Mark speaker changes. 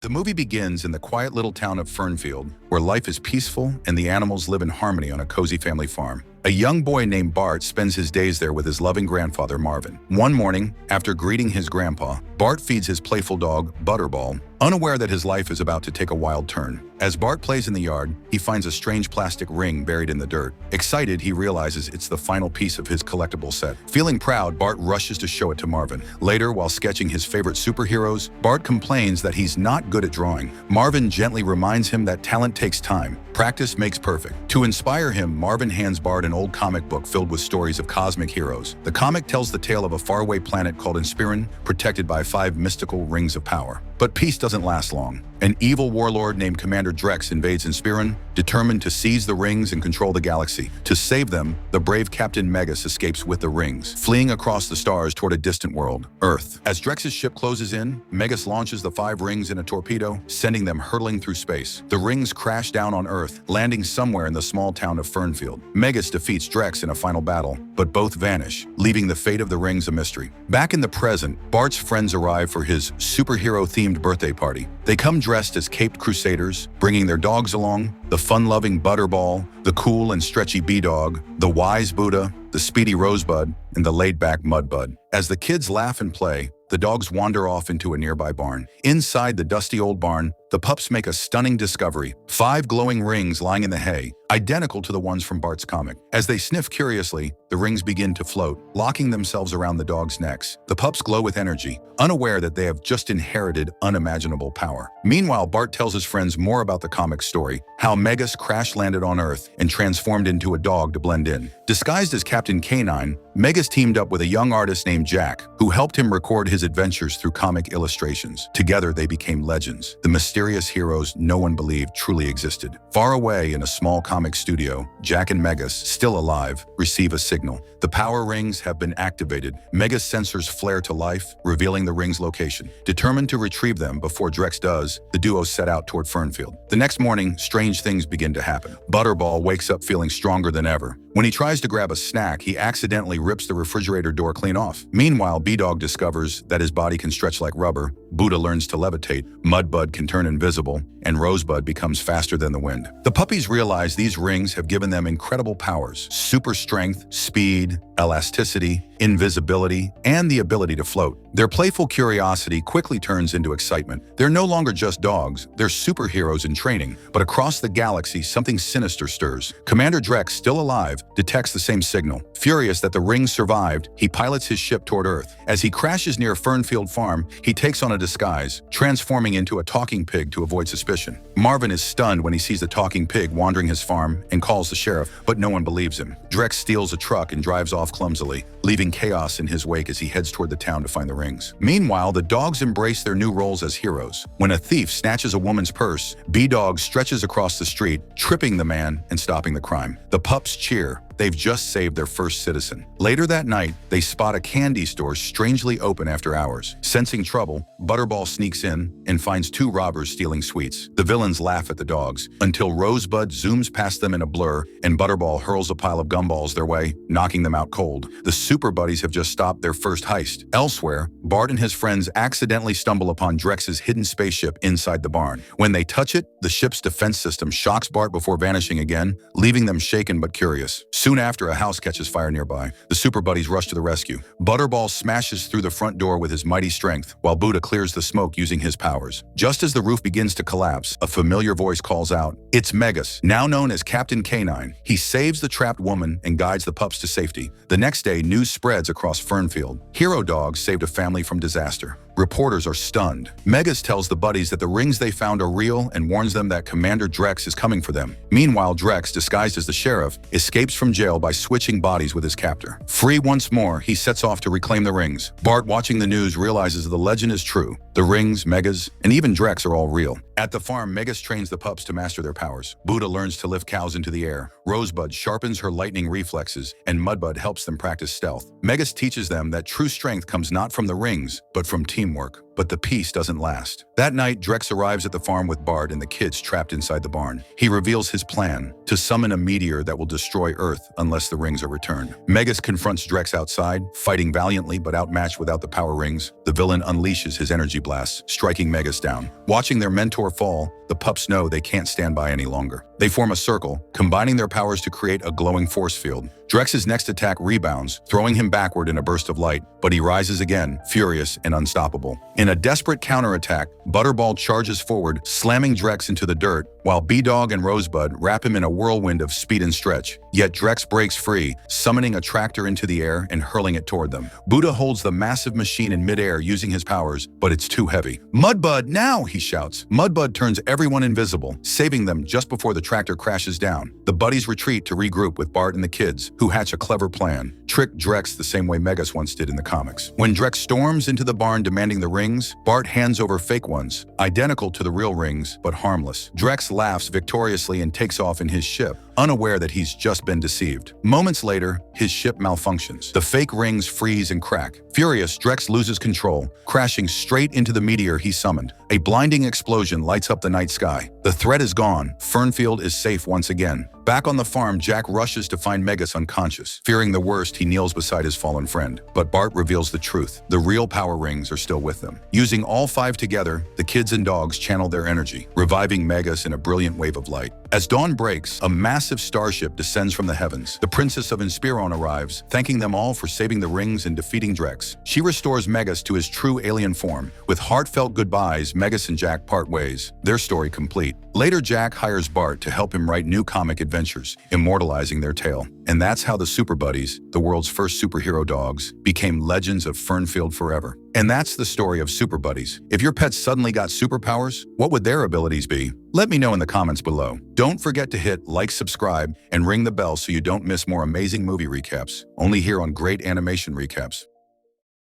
Speaker 1: The movie begins in the quiet little town of Fernfield, where life is peaceful and the animals live in harmony on a cozy family farm. A young boy named Bart spends his days there with his loving grandfather, Marvin. One morning, after greeting his grandpa, Bart feeds his playful dog, Butterball, unaware that his life is about to take a wild turn. As Bart plays in the yard, he finds a strange plastic ring buried in the dirt. Excited, he realizes it's the final piece of his collectible set. Feeling proud, Bart rushes to show it to Marvin. Later, while sketching his favorite superheroes, Bart complains that he's not good at drawing. Marvin gently reminds him that talent takes time. Practice makes perfect. To inspire him, Marvin hands Bart an old comic book filled with stories of cosmic heroes. The comic tells the tale of a faraway planet called Inspiron, protected by 5 mystical rings of power. But peace doesn't last long. An evil warlord named Commander Drex invades Inspiron, determined to seize the rings and control the galaxy. To save them, the brave Captain Megas escapes with the rings, fleeing across the stars toward a distant world, Earth. As Drex's ship closes in, Megas launches the 5 rings in a torpedo, sending them hurtling through space. The rings crash down on Earth, landing somewhere in the small town of Fernfield. Megas defeats Drex in a final battle, but both vanish, leaving the fate of the rings a mystery. Back in the present, Bart's friends arrive for his superhero-themed birthday party. They come dressed as caped crusaders, bringing their dogs along: the fun-loving Butterball, the cool and stretchy Bee-Dog, the wise Buddha, the speedy Rosebud, and the laid-back Mudbud. As the kids laugh and play, the dogs wander off into a nearby barn. Inside the dusty old barn, the pups make a stunning discovery: 5 glowing rings lying in the hay, identical to the ones from Bart's comic. As they sniff curiously, the rings begin to float, locking themselves around the dogs' necks. The pups glow with energy, unaware that they have just inherited unimaginable power. Meanwhile, Bart tells his friends more about the comic story, how Megas crash-landed on Earth and transformed into a dog to blend in. Disguised as Captain Canine, Megas teamed up with a young artist named Jack, who helped him record his adventures through comic illustrations. Together, they became legends, the mysterious heroes no one believed truly existed. Far away in a small comic studio, Jack and Megas, still alive, receive a signal. The power rings have been activated. Megas' sensors flare to life, revealing the rings' location. Determined to retrieve them before Drex does, the duo set out toward Fernfield. The next morning, strange things begin to happen. Butterball wakes up feeling stronger than ever. When he tries to grab a snack, he accidentally rips the refrigerator door clean off. Meanwhile, B-Dog discovers that his body can stretch like rubber, Buddha learns to levitate, Mudbud can turn invisible, and Rosebud becomes faster than the wind. The puppies realize these rings have given them incredible powers: super strength, speed, elasticity, invisibility, and the ability to float. Their playful curiosity quickly turns into excitement. They're no longer just dogs, they're superheroes in training. But across the galaxy, something sinister stirs. Commander Drex, still alive, detects the same signal. Furious that the rings survived, he pilots his ship toward Earth. As he crashes near Fernfield Farm, he takes on a disguise, transforming into a talking pig to avoid suspicion. Marvin is stunned when he sees the talking pig wandering his farm and calls the sheriff, but no one believes him. Drex steals a truck and drives off clumsily, leaving chaos in his wake as he heads toward the town to find the rings. Meanwhile, the dogs embrace their new roles as heroes. When a thief snatches a woman's purse, B-Dog stretches across the street, tripping the man and stopping the crime. The pups cheer. They've just saved their first citizen. Later that night, they spot a candy store strangely open after hours. Sensing trouble, Butterball sneaks in and finds 2 robbers stealing sweets. The villains laugh at the dogs, until Rosebud zooms past them in a blur and Butterball hurls a pile of gumballs their way, knocking them out cold. The Super Buddies have just stopped their first heist. Elsewhere, Bart and his friends accidentally stumble upon Drex's hidden spaceship inside the barn. When they touch it, the ship's defense system shocks Bart before vanishing again, leaving them shaken but curious. Soon after, a house catches fire nearby. The Super Buddies rush to the rescue. Butterball smashes through the front door with his mighty strength, while Buddha clears the smoke using his powers. Just as the roof begins to collapse, a familiar voice calls out. It's Megas, now known as Captain Canine. He saves the trapped woman and guides the pups to safety. The next day, news spreads across Fernfield. Hero dogs saved a family from disaster. Reporters are stunned. Megas tells the buddies that the rings they found are real and warns them that Commander Drex is coming for them. Meanwhile, Drex, disguised as the sheriff, escapes from jail by switching bodies with his captor. Free once more, he sets off to reclaim the rings. Bart, watching the news, realizes the legend is true. The rings, Megas, and even Drex are all real. At the farm, Megas trains the pups to master their powers. Buddha learns to lift cows into the air. Rosebud sharpens her lightning reflexes, and Mudbud helps them practice stealth. Megas teaches them that true strength comes not from the rings, but from teamwork. But the peace doesn't last. That night, Drex arrives at the farm with Bart and the kids trapped inside the barn. He reveals his plan to summon a meteor that will destroy Earth unless the rings are returned. Megas confronts Drex outside, fighting valiantly but outmatched without the power rings. The villain unleashes his energy blasts, striking Megas down. Watching their mentor fall, the pups know they can't stand by any longer. They form a circle, combining their powers to create a glowing force field. Drex's next attack rebounds, throwing him backward in a burst of light, but he rises again, furious and unstoppable. In a desperate counterattack, Butterball charges forward, slamming Drex into the dirt, while B-Dog and Rosebud wrap him in a whirlwind of speed and stretch. Yet Drex breaks free, summoning a tractor into the air and hurling it toward them. Buddha holds the massive machine in midair using his powers, but it's too heavy. "Mudbud, now!" he shouts. Mudbud turns everyone invisible, saving them just before the tractor crashes down. The buddies retreat to regroup with Bart and the kids, who hatch a clever plan. Trick Drex the same way Megas once did in the comics. When Drex storms into the barn demanding the rings, Bart hands over fake ones, identical to the real rings, but harmless. Drex laughs victoriously and takes off in his ship, unaware that he's just been deceived. Moments later, his ship malfunctions. The fake rings freeze and crack. Furious, Drex loses control, crashing straight into the meteor he summoned. A blinding explosion lights up the night sky. The threat is gone. Fernfield is safe once again. Back on the farm, Jack rushes to find Megas unconscious. Fearing the worst, he kneels beside his fallen friend. But Bart reveals the truth. The real power rings are still with them. Using all five together, the kids and dogs channel their energy, reviving Megas in a brilliant wave of light. As dawn breaks, a massive starship descends from the heavens. The Princess of Inspiron arrives, thanking them all for saving the rings and defeating Drex. She restores Megas to his true alien form. With heartfelt goodbyes, Megas and Jack part ways, their story complete. Later, Jack hires Bart to help him write new comic adventures, immortalizing their tale. And that's how the Super Buddies, the world's first superhero dogs, became legends of Fernfield forever. And that's the story of Super Buddies. If your pet suddenly got superpowers, what would their abilities be? Let me know in the comments below. Don't forget to hit like, subscribe, and ring the bell so you don't miss more amazing movie recaps, only here on Great Animation Recaps.